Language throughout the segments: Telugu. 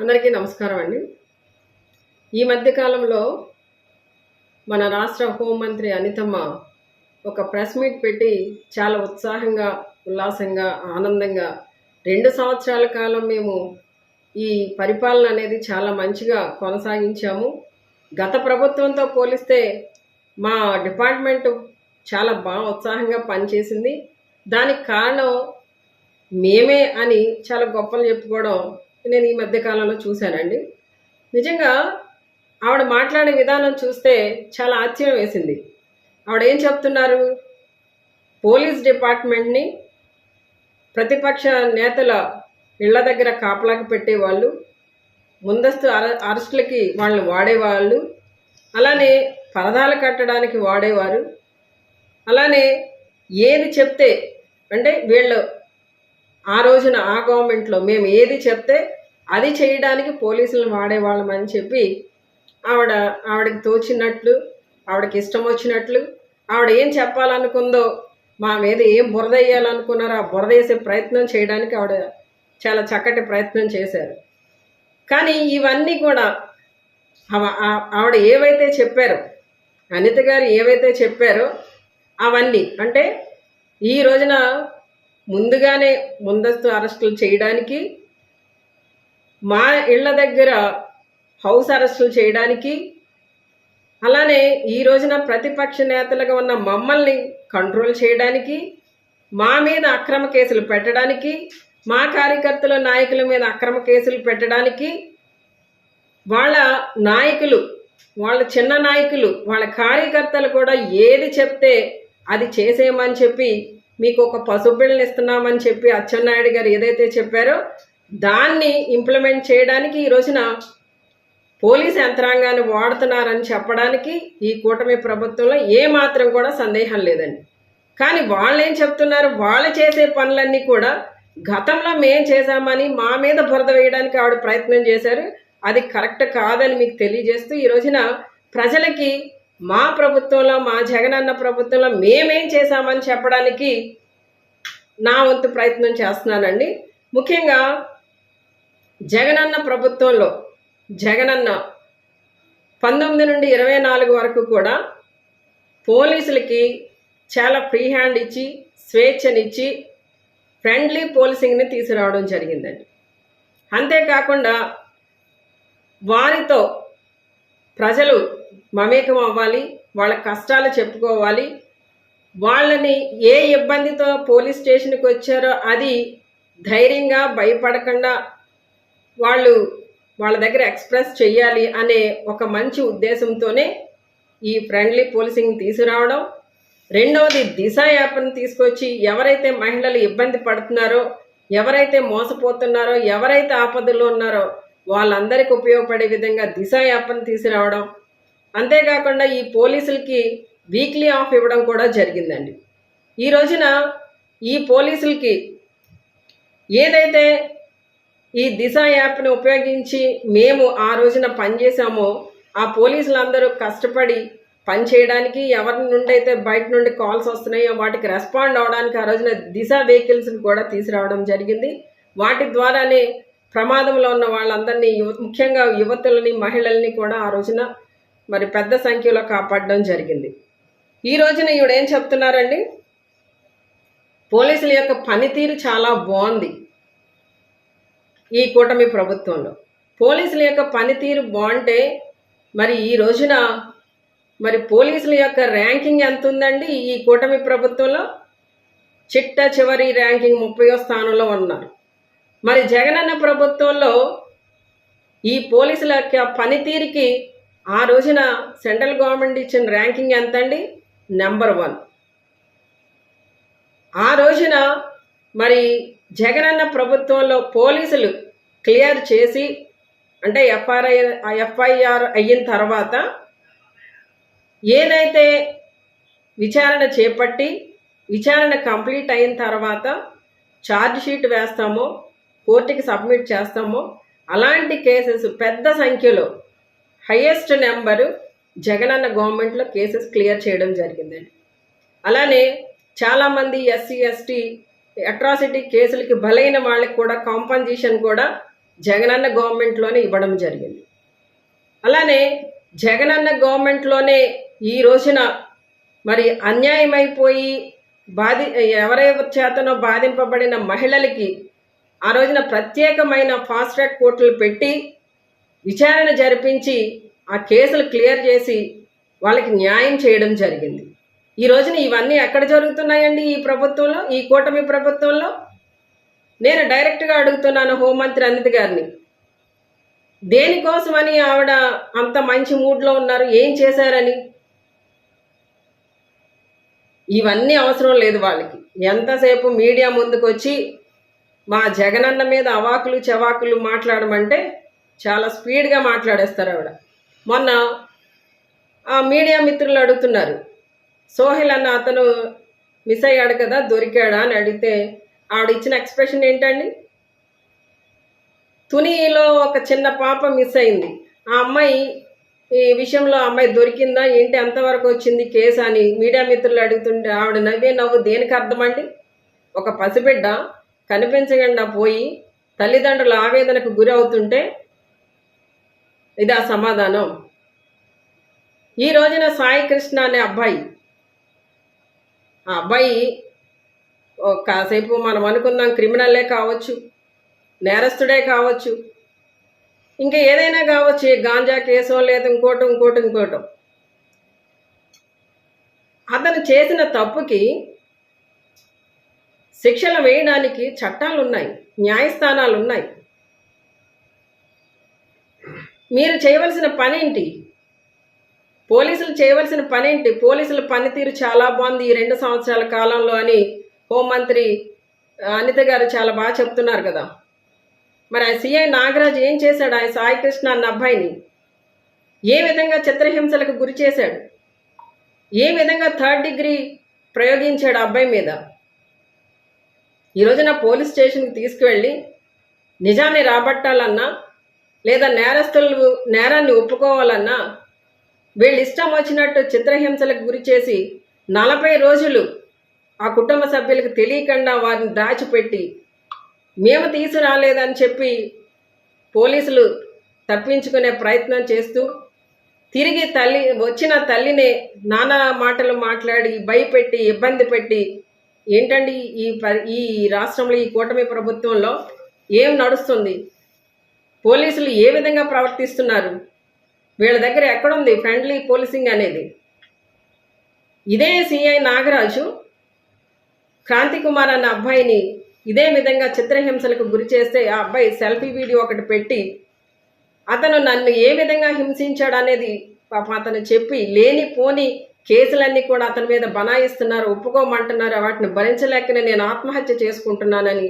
అందరికీ నమస్కారం అండి. ఈ మధ్య కాలంలో మన రాష్ట్ర హోంమంత్రి అనితమ్మ ఒక ప్రెస్ మీట్ పెట్టి చాలా ఉత్సాహంగా, ఉల్లాసంగా, ఆనందంగా 2 సంవత్సరాల కాలం మేము ఈ పరిపాలన అనేది చాలా మంచిగా కొనసాగించాము. గత ప్రభుత్వంతో పోలిస్తే మా డిపార్ట్మెంట్ చాలా బాగా ఉత్సాహంగా పనిచేసింది. దానికి కారణం మేమే అని చాలా గొప్పలు చెప్పుకోవడం నేను ఈ మధ్య కాలంలో చూశానండి. నిజంగా ఆవిడ మాట్లాడే విధానం చూస్తే చాలా ఆశ్చర్యం వేసింది. ఆవిడ ఏం చెప్తున్నారు, పోలీస్ డిపార్ట్మెంట్ని ప్రతిపక్ష నేతల ఇళ్ల దగ్గర కాపలాకి పెట్టేవాళ్ళు, ముందస్తు అరెస్టులకి వాళ్ళని వాడేవాళ్ళు, అలానే పరదాలు కట్టడానికి వాడేవారు, అలానే ఏది చెప్తే అంటే వీళ్ళు ఆ రోజున ఆ గవర్నమెంట్లో మేము ఏది చెప్తే అది చేయడానికి పోలీసులను వాడేవాళ్ళమని చెప్పి ఆవిడకి తోచినట్లు, ఆవిడకి ఇష్టం వచ్చినట్లు, ఆవిడ ఏం చెప్పాలనుకుందో, మా మీద ఏం బురద వేయాలనుకున్నారో ఆ బురద వేసే ప్రయత్నం చేయడానికి ఆవిడ చాలా చక్కటి ప్రయత్నం చేశారు. కానీ ఇవన్నీ కూడా ఆవిడ ఏవైతే చెప్పారో, అనిత గారు ఏవైతే చెప్పారో అవన్నీ అంటే ఈ రోజున ముందుగానే ముందస్తు అరెస్టులు చేయడానికి, మా ఇళ్ల దగ్గర హౌస్ అరెస్టులు చేయడానికి, అలానే ఈ రోజున ప్రతిపక్ష నేతలుగా ఉన్న మమ్మల్ని కంట్రోల్ చేయడానికి, మా మీద అక్రమ కేసులు పెట్టడానికి, మా కార్యకర్తల నాయకుల మీద అక్రమ కేసులు పెట్టడానికి, వాళ్ళ నాయకులు, వాళ్ళ చిన్న నాయకులు, వాళ్ళ కార్యకర్తలు కూడా ఏది చెప్తే అది చేసేయమని చెప్పి మీకు ఒక పసుబిళ్ళని ఇస్తున్నామని చెప్పి అచ్చెన్నాయుడు గారు ఏదైతే చెప్పారో దాన్ని ఇంప్లిమెంట్ చేయడానికి ఈ రోజున పోలీస్ యంత్రాంగాన్ని వాడుతున్నారని చెప్పడానికి ఈ కూటమి ప్రభుత్వంలో ఏమాత్రం కూడా సందేహం లేదండి. కానీ వాళ్ళు ఏం చెప్తున్నారు, వాళ్ళు చేసే పనులన్నీ కూడా గతంలో మేం చేశామని మా మీద బురద వేయడానికి ఆవిడ ప్రయత్నం చేశారు. అది కరెక్ట్ కాదని మీకు తెలియజేస్తూ ఈ రోజున ప్రజలకి మా ప్రభుత్వంలో, మా జగనన్న ప్రభుత్వంలో మేమేం చేశామని చెప్పడానికి నా వంతు ప్రయత్నం చేస్తున్నానండి. ముఖ్యంగా జగనన్న ప్రభుత్వంలో జగనన్న 19 నుండి 24 వరకు కూడా పోలీసులకి చాలా ఫ్రీ హ్యాండ్ ఇచ్చి, స్వేచ్ఛనిచ్చి, ఫ్రెండ్లీ పోలీసింగ్ని తీసుకురావడం జరిగిందండి. అంతేకాకుండా వారితో ప్రజలు మమేకం అవ్వాలి, వాళ్ళ కష్టాలు చెప్పుకోవాలి, వాళ్ళని ఏ ఇబ్బందితో పోలీస్ స్టేషన్కి వచ్చారో అది ధైర్యంగా భయపడకుండా వాళ్ళ దగ్గర ఎక్స్ప్రెస్ చెయ్యాలి అనే ఒక మంచి ఉద్దేశంతోనే ఈ ఫ్రెండ్లీ పోలీసింగ్ తీసుకురావడం. రెండవది దిశ యాప్ని తీసుకొచ్చి ఎవరైతే మహిళలు ఇబ్బంది పడుతున్నారో, ఎవరైతే మోసపోతున్నారో, ఎవరైతే ఆపదల్లో ఉన్నారో వాళ్ళందరికీ ఉపయోగపడే విధంగా దిశ యాప్ని తీసుకురావడం. అంతేకాకుండా ఈ పోలీసులకి వీక్లీ ఆఫ్ ఇవ్వడం కూడా జరిగిందండి. ఈ రోజున ఈ పోలీసులకి ఏదైతే ఈ దిశ యాప్ని ఉపయోగించి మేము ఆ రోజున పనిచేసామో ఆ పోలీసులందరూ కష్టపడి పనిచేయడానికి, ఎవరి నుండి అయితే బయట నుండి కాల్స్ వస్తున్నాయో వాటికి రెస్పాండ్ అవడానికి ఆ రోజున దిశ వెహికల్స్ని కూడా తీసుకురావడం జరిగింది. వాటి ద్వారానే ప్రమాదంలో ఉన్న వాళ్ళందరినీ, ముఖ్యంగా యువతులని, మహిళల్ని కూడా ఆ రోజున మరి పెద్ద సంఖ్యలో కాపాడడం జరిగింది. ఈ రోజున ఈవిడ ఏం చెప్తున్నారండి, పోలీసుల యొక్క పనితీరు చాలా బాగుంది. ఈ కూటమి ప్రభుత్వంలో పోలీసుల యొక్క పనితీరు బాగుంటే మరి ఈ రోజున మరి పోలీసుల యొక్క ర్యాంకింగ్ ఎంత ఉందండి? ఈ కూటమి ప్రభుత్వంలో చిట్ట చివరి ర్యాంకింగ్ 30వ స్థానంలో ఉన్నారు. మరి జగనన్న ప్రభుత్వంలో ఈ పోలీసుల యొక్క పనితీరుకి ఆ రోజున సెంట్రల్ గవర్నమెంట్ ఇచ్చిన ర్యాంకింగ్ ఎంత అండి? నెంబర్ 1. ఆ రోజున మరి జగనన్న ప్రభుత్వంలో పోలీసులు క్లియర్ చేసి అంటే ఎఫ్ఐఆర్ అయిన తర్వాత ఏదైతే విచారణ చేపట్టి విచారణ కంప్లీట్ అయిన తర్వాత ఛార్జ్ షీట్ వేస్తామో, కోర్టుకి సబ్మిట్ చేస్తామో అలాంటి కేసెస్ పెద్ద సంఖ్యలో హైయెస్ట్ నెంబరు జగనన్న గవర్నమెంట్లో కేసెస్ క్లియర్ చేయడం జరిగిందండి. అలానే చాలామంది ఎస్సీ ఎస్టీ అట్రాసిటీ కేసులకి బలైన వాళ్ళకి కూడా కాంపన్సేషన్ కూడా జగనన్న గవర్నమెంట్లోనే ఇవ్వడం జరిగింది. అలానే జగనన్న గవర్నమెంట్లోనే ఈ రోజున మరి అన్యాయమైపోయి ఎవరెవరి చేతనో బాధింపబడిన మహిళలకి ఆ రోజున ప్రత్యేకమైన ఫాస్ట్ ట్రాక్ కోర్టులు పెట్టి విచారణ జరిపించి ఆ కేసులు క్లియర్ చేసి వాళ్ళకి న్యాయం చేయడం జరిగింది. ఈ రోజున ఇవన్నీ ఎక్కడ జరుగుతున్నాయండి? ఈ ప్రభుత్వంలో, ఈ కూటమి ప్రభుత్వంలో. నేను డైరెక్ట్గా అడుగుతున్నాను హోంమంత్రి అనిత గారిని, దేనికోసమని ఆవిడ అంత మంచి మూడ్లో ఉన్నారు? ఏం చేశారని? ఇవన్నీ అవసరం లేదు వాళ్ళకి. ఎంతసేపు మీడియా ముందుకు వచ్చి మా జగనన్న మీద అవాకులు చవాకులు మాట్లాడమంటే చాలా స్పీడ్గా మాట్లాడేస్తారు ఆవిడ. మొన్న ఆ మీడియా మిత్రులు అడుగుతున్నారు, సోహెల్ అన్న అతను మిస్ అయ్యాడు కదా, దొరికాడా అని అడిగితే ఆవిడ ఇచ్చిన ఎక్స్ప్రెషన్ ఏంటండి? తునిలో ఒక చిన్న పాప మిస్ అయింది, ఆ అమ్మాయి ఈ విషయంలో అమ్మాయి దొరికిందా ఏంటి, ఎంతవరకు వచ్చింది కేసు అని మీడియా మిత్రులు అడుగుతుంటే ఆవిడ నవ్వు దేనికి అర్థమండి? ఒక పసిబిడ్డ కనిపించకుండా పోయి తల్లిదండ్రుల ఆవేదనకు గురి అవుతుంటే ఇది ఆ సమాధానం? ఈ రోజున సాయి కృష్ణ అనే అబ్బాయి, ఆ అబ్బాయి కాసేపు మనం అనుకుందాం క్రిమినల్లే కావచ్చు, నేరస్తుడే కావచ్చు, ఇంకా ఏదైనా కావచ్చు, గాంజా కేసో లేదు ఇంకోటో. అతను చేసిన తప్పుకి శిక్షలు వేయడానికి చట్టాలు ఉన్నాయి, న్యాయస్థానాలు ఉన్నాయి. మీరు చేయవలసిన పనేంటి? పోలీసులు చేయవలసిన పనేంటి? పోలీసుల పనితీరు చాలా బాగుంది ఈ 2 సంవత్సరాల కాలంలో అని హోంమంత్రి అనిత గారు చాలా బాగా చెప్తున్నారు కదా. మరి ఆ సిఐ నాగరాజు ఏం చేశాడు? ఆయన సాయి కృష్ణ అన్న అబ్బాయిని ఏ విధంగా చిత్రహింసలకు గురి చేశాడు? ఏ విధంగా 3rd డిగ్రీ ప్రయోగించాడు ఆ అబ్బాయి మీద? ఈ రోజున పోలీస్ స్టేషన్కి తీసుకువెళ్ళి నిజాన్ని రాబట్టాలన్నా లేదా నేరస్తులు నేరాన్ని ఒప్పుకోవాలన్నా వీళ్ళు ఇష్టం వచ్చినట్టు చిత్రహింసలకు గురి చేసి 40 రోజులు ఆ కుటుంబ సభ్యులకు తెలియకుండా వారిని దాచిపెట్టి మేము తీసుకురాలేదని చెప్పి పోలీసులు తప్పించుకునే ప్రయత్నం చేస్తూ తిరిగి వచ్చిన తల్లిని నానా మాటలు మాట్లాడి భయపెట్టి ఇబ్బంది పెట్టి ఏంటండి ఈ రాష్ట్రంలో ఈ కూటమి ప్రభుత్వంలో ఏం నడుస్తుంది? పోలీసులు ఏ విధంగా ప్రవర్తిస్తున్నారు? వీళ్ళ దగ్గర ఎక్కడుంది ఫ్రెండ్లీ పోలీసింగ్ అనేది? ఇదే సిఐ నాగరాజు క్రాంతి కుమార్ అన్న అబ్బాయిని ఇదే విధంగా చిత్రహింసలకు గురి చేస్తే ఆ అబ్బాయి సెల్ఫీ వీడియో ఒకటి పెట్టి అతను నన్ను ఏ విధంగా హింసించాడు అనేది పాపం అతను చెప్పి లేనిపోని కేసులన్నీ కూడా అతని మీద బనాయిస్తున్నారు, ఒప్పుకోమంటున్నారు, వాటిని భరించలేకనే నేను ఆత్మహత్య చేసుకుంటున్నానని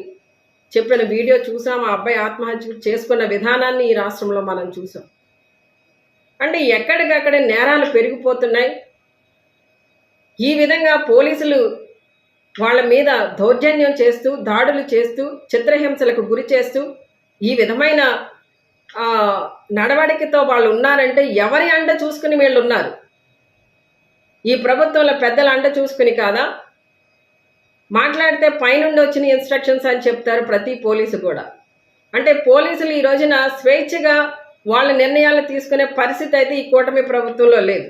చెప్పిన వీడియో చూసాం. ఆ అబ్బాయి ఆత్మహత్య చేసుకున్న విధానాన్ని ఈ రాష్ట్రంలో మనం చూసాం. అంటే ఎక్కడికక్కడ నేరాలు పెరిగిపోతున్నాయి. ఈ విధంగా పోలీసులు వాళ్ళ మీద దౌర్జన్యం చేస్తూ దాడులు చేస్తూ చిత్రహింసలకు గురి చేస్తూ ఈ విధమైన నడవడికతో వాళ్ళు ఉన్నారంటే ఎవరి అండ చూసుకుని వీళ్ళు ఉన్నారు? ఈ ప్రభుత్వంలో పెద్దల అండ చూసుకుని కాదా? మాట్లాడితే పైనుండి వచ్చిన ఇన్స్ట్రక్షన్స్ అని చెప్తారు ప్రతి పోలీసు కూడా. అంటే పోలీసులు ఈ రోజున స్వేచ్ఛగా వాళ్ళ నిర్ణయాలు తీసుకునే పరిస్థితి అయితే ఈ కూటమి ప్రభుత్వంలో లేదు.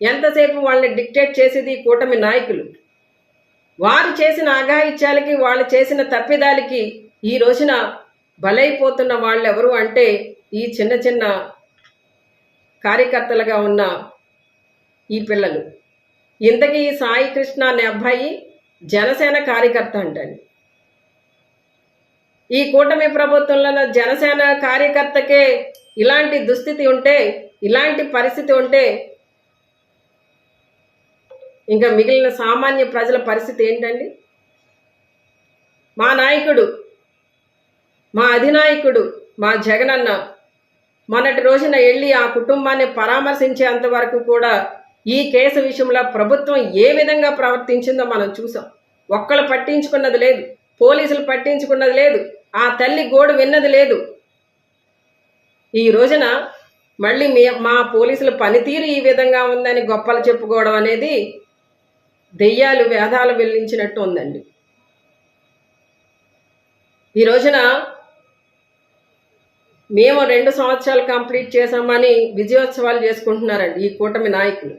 ఎంతసేపు వాళ్ళని డిక్టేట్ చేసేది ఈ కూటమి నాయకులు. వారు చేసిన అఘాయిత్యాలకి వాళ్ళు చేసిన తప్పిదాలకి ఈ రోజున బలైపోతున్న వాళ్ళు ఎవరు అంటే ఈ చిన్న చిన్న కార్యకర్తలుగా ఉన్న ఈ పిల్లలు. ఇంతకీ ఈ సాయి కృష్ణ అనే అబ్బాయి జనసేన కార్యకర్త అంటండి. ఈ కూటమి ప్రభుత్వంలో జనసేన కార్యకర్తకే ఇలాంటి దుస్థితి ఉంటే, ఇలాంటి పరిస్థితి ఉంటే ఇంకా మిగిలిన సామాన్య ప్రజల పరిస్థితి ఏంటండి? మా నాయకుడు, మా అధినాయకుడు, మా జగనన్న మొన్నటి రోజున వెళ్ళి ఆ కుటుంబాన్ని పరామర్శించేంత వరకు కూడా ఈ కేసు విషయంలో ప్రభుత్వం ఏ విధంగా ప్రవర్తించిందో మనం చూసాం. ఒక్కళ్ళు పట్టించుకున్నది లేదు, పోలీసులు పట్టించుకున్నది లేదు, ఆ తల్లి గోడు విన్నది లేదు. ఈ రోజున మళ్ళీ మా పోలీసుల పనితీరు ఈ విధంగా ఉందని గొప్పలు చెప్పుకోవడం అనేది దెయ్యాలు వేదాలు వెల్లించినట్టు ఉందండి. ఈ రోజున మేము 2 సంవత్సరాలు కంప్లీట్ చేసామని విజయోత్సవాలు చేసుకుంటున్నారండి ఈ కూటమి నాయకులు.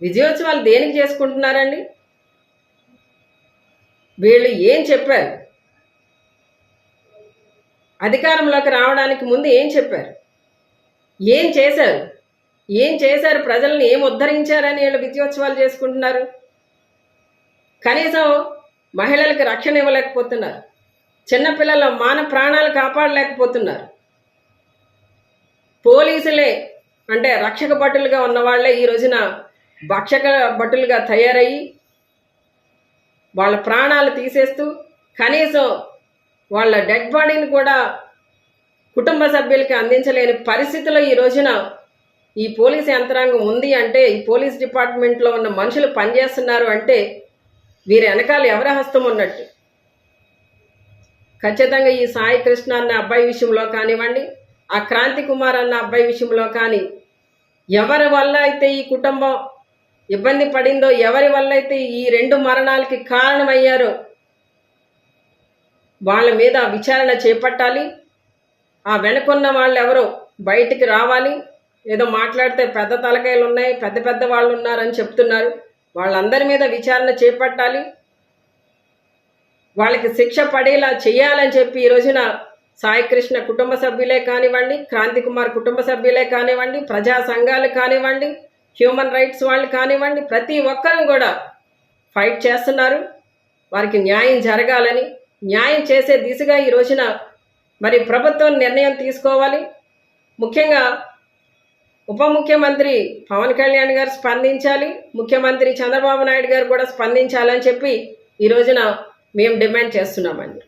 విజయోత్సవాలు దేనికి చేసుకుంటున్నారండి? వీళ్ళు ఏం చెప్పారు? అధికారంలోకి రావడానికి ముందు ఏం చెప్పారు? ఏం చేశారు? ఏం చేశారు? ప్రజల్ని ఏం ఉద్ధరించారని వీళ్ళు విజయోత్సవాలు చేసుకుంటున్నారు? కనీసం మహిళలకు రక్షణ ఇవ్వలేకపోతున్నారు. చిన్నపిల్లల మాన ప్రాణాలు కాపాడలేకపోతున్నారు. పోలీసులే అంటే రక్షక భటులుగా ఉన్నవాళ్లే ఈ రోజున భక్షక భటులుగా తయారయ్యి వాళ్ళ ప్రాణాలు తీసేస్తూ కనీసం వాళ్ళ డెడ్ బాడీని కూడా కుటుంబ సభ్యులకి అందించలేని పరిస్థితిలో ఈ రోజున ఈ పోలీస్ యంత్రాంగం ఉంది అంటే, ఈ పోలీస్ డిపార్ట్మెంట్లో ఉన్న మనుషులు పనిచేస్తున్నారు అంటే వీరి వెనకాల ఎవరి హస్తం ఉన్నట్టు. ఖచ్చితంగా ఈ సాయి కృష్ణ అన్న అబ్బాయి విషయంలో కానివ్వండి, ఆ క్రాంతి కుమార్ అన్న అబ్బాయి విషయంలో కానీ ఎవరి వల్ల అయితే ఈ కుటుంబం ఇబ్బంది పడిందో, ఎవరి వల్ల అయితే ఈ 2 మరణాలకి కారణమయ్యారో వాళ్ళ మీద విచారణ చేపట్టాలి. ఆ వెనుకున్న వాళ్ళు ఎవరో బయటికి రావాలి. ఏదో మాట్లాడితే పెద్ద తలకాయలు ఉన్నాయి, పెద్ద పెద్ద వాళ్ళు ఉన్నారని చెప్తున్నారు. వాళ్ళందరి మీద విచారణ చేపట్టాలి. వాళ్ళకి శిక్ష పడేలా చేయాలని చెప్పి ఈ రోజున సాయి కృష్ణ కుటుంబ సభ్యులే కానివ్వండి, క్రాంతి కుమార్ కుటుంబ సభ్యులే కానివ్వండి, ప్రజా సంఘాలు కానివ్వండి, హ్యూమన్ రైట్స్ వాళ్ళు కానివ్వండి, ప్రతి ఒక్కరూ కూడా ఫైట్ చేస్తున్నారు. వారికి న్యాయం జరగాలని, న్యాయం చేసే దిశగా ఈ రోజున మరి ప్రభుత్వం నిర్ణయం తీసుకోవాలి. ముఖ్యంగా ఉప ముఖ్యమంత్రి పవన్ కళ్యాణ్ గారు స్పందించాలి, ముఖ్యమంత్రి చంద్రబాబు నాయుడు గారు కూడా స్పందించాలని చెప్పి ఈ రోజున మేము డిమాండ్ చేస్తున్నామండి.